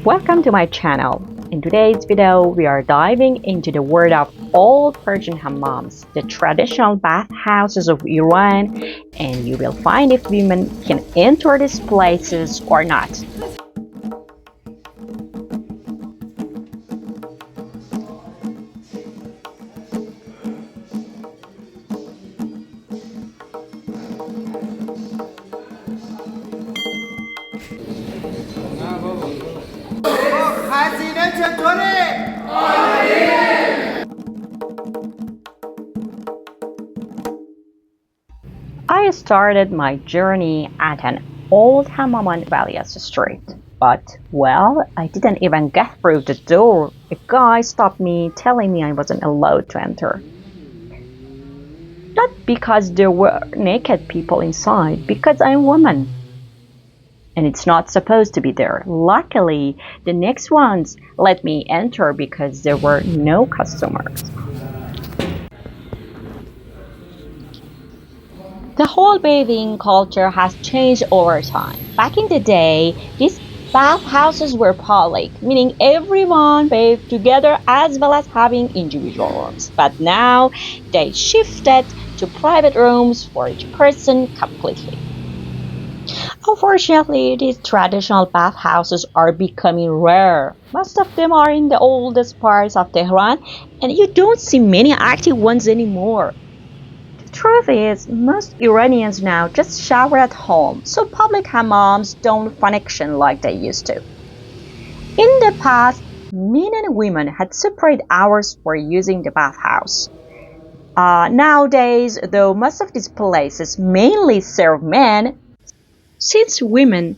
Welcome to my channel. In today's video, we are diving into the world of old Persian hammams, the traditional bathhouses of Iran, and you will find if women can enter these places or not. I started my journey at an old Hammam Bathhouse Street, but, well, I didn't even get through the door. A guy stopped me, telling me I wasn't allowed to enter. Not because there were naked people inside, because I'm a woman. And it's not supposed to be there. Luckily, the next ones let me enter because there were no customers. The whole bathing culture has changed over time. Back in the day, these bathhouses were public, meaning everyone bathed together as well as having individual rooms. But now, they shifted to private rooms for each person completely. Unfortunately, these traditional bathhouses are becoming rare. Most of them are in the oldest parts of Tehran, and you don't see many active ones anymore. The truth is, most Iranians now just shower at home, so public hammams don't function like they used to. In the past, men and women had separate hours for using the bathhouse. Nowadays, though most of these places mainly serve men, since women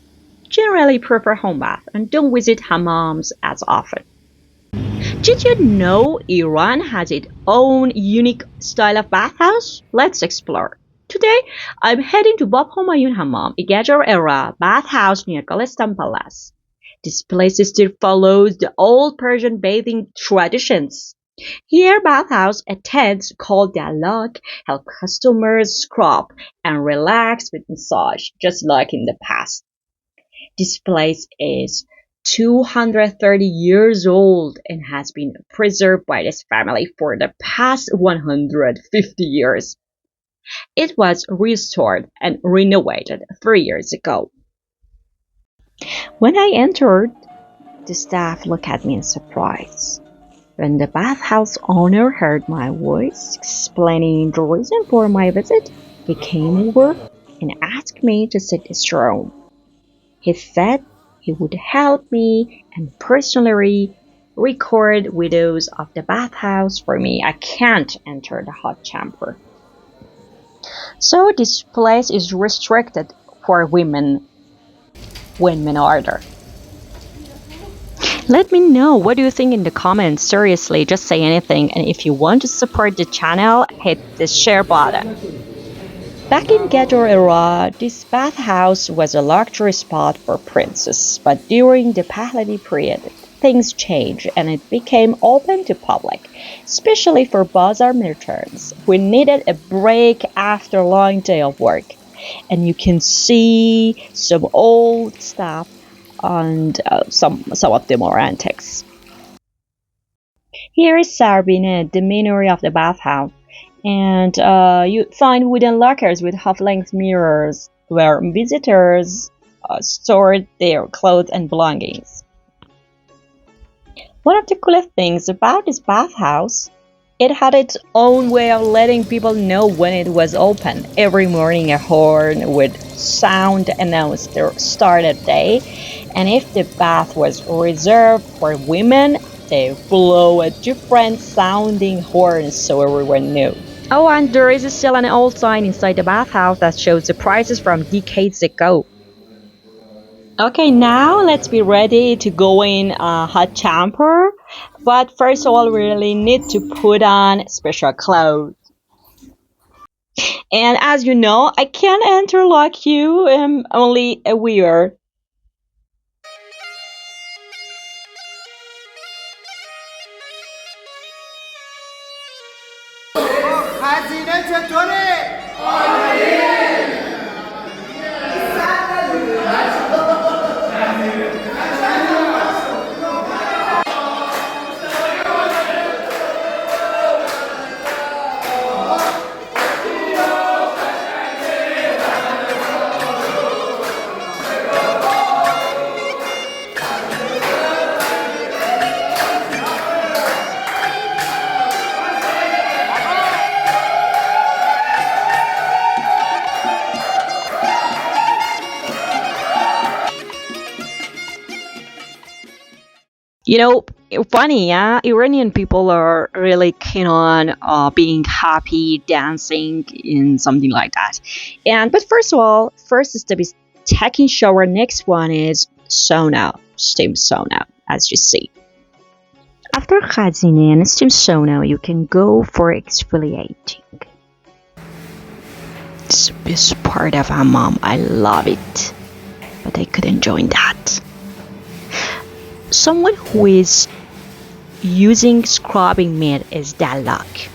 generally prefer home bath and don't visit hammams as often. Did you know Iran has its own unique style of bathhouse? Let's explore. Today, I'm heading to Bāb Homāyoun Hammam, a Qajar-era bathhouse near Golestan Palace. This place still follows the old Persian bathing traditions. Here, bathhouse attendants called dalāks help customers scrub and relax with massage, just like in the past. This place is 230 years old and has been preserved by this family for the past 150 years. It was restored and renovated 3 years ago. When I entered, the staff looked at me in surprise. When the bathhouse owner heard my voice explaining the reason for my visit, he came over and asked me to sit in his room. He said he would help me and personally record videos of the bathhouse for me. I can't enter the hot chamber. So this place is restricted for women when men are there. Let me know what do you think in the comments. Seriously, just say anything, and if you want to support the channel, hit the share button. Back in Qajar-era, this bathhouse was a luxury spot for princes, but during the Pahlavi period, things changed and it became open to public, especially for bazaar merchants who needed a break after a long day of work. And you can see some old stuff and some of them are antiques. Here is Sarbine, the main area of the bathhouse, and you find wooden lockers with half-length mirrors where visitors stored their clothes and belongings. One of the coolest things about this bathhouse, it had its own way of letting people know when it was open. Every morning a horn would sound announced the start of the day, and if the bath was reserved for women, they blow a different sounding horn so everyone knew. Oh, and there is still an old sign inside the bathhouse that shows the prices from decades ago. Okay, now let's be ready to go in a hot chamber. But first of all, we really need to put on special clothes. And as you know, I can't enter like you, I'm only a wearer. You know, funny, yeah? Iranian people are really keen on being happy, dancing, and something like that. But first of all, first step is taking shower. Next one is sauna, steam sauna, as you see. After khazine and steam sauna, you can go for exfoliating. It's the best part of hammam. I love it, but I couldn't join that. Someone who is using scrubbing mat is dalāks.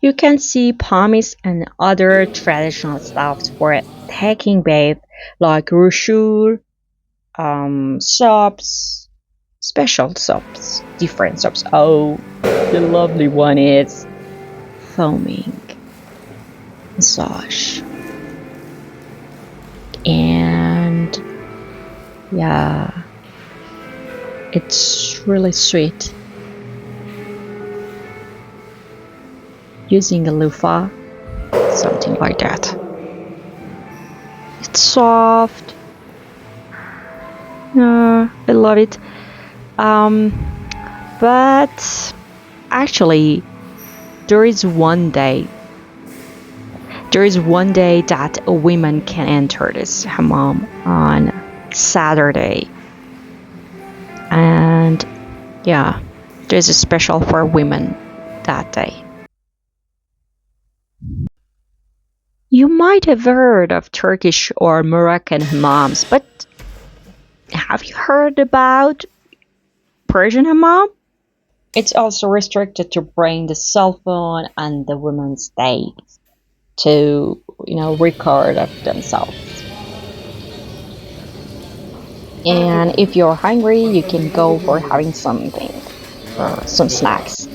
You can see pumice and other traditional stuffs for taking bath, like roshur, soaps, special soaps, different soaps. Oh, the lovely one is foaming massage. And yeah, it's really sweet. Using a loofah, something like that. It's soft. I love it. But actually, there is one day that a woman can enter this hammam on Saturday. And yeah, there's a special for women that day. You might have heard of Turkish or Moroccan hammams, but have you heard about Persian hammam? It's also restricted to bring the cell phone and the women's days to, record of themselves. And if you're hungry, you can go for having something, some snacks.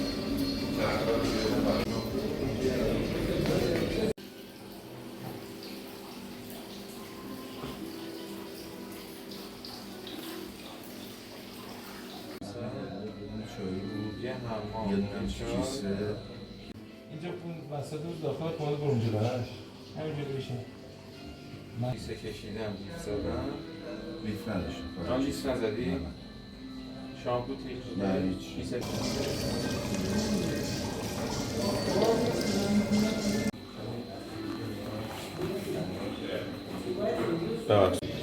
اینجا وسط داخل خونه برونجی براش همینجا بشین من کیسه کشیدم لیف زدم لیف نداشتم آن لیف نزدی؟ شامپو تیک نه هیچ کیسه ببخشید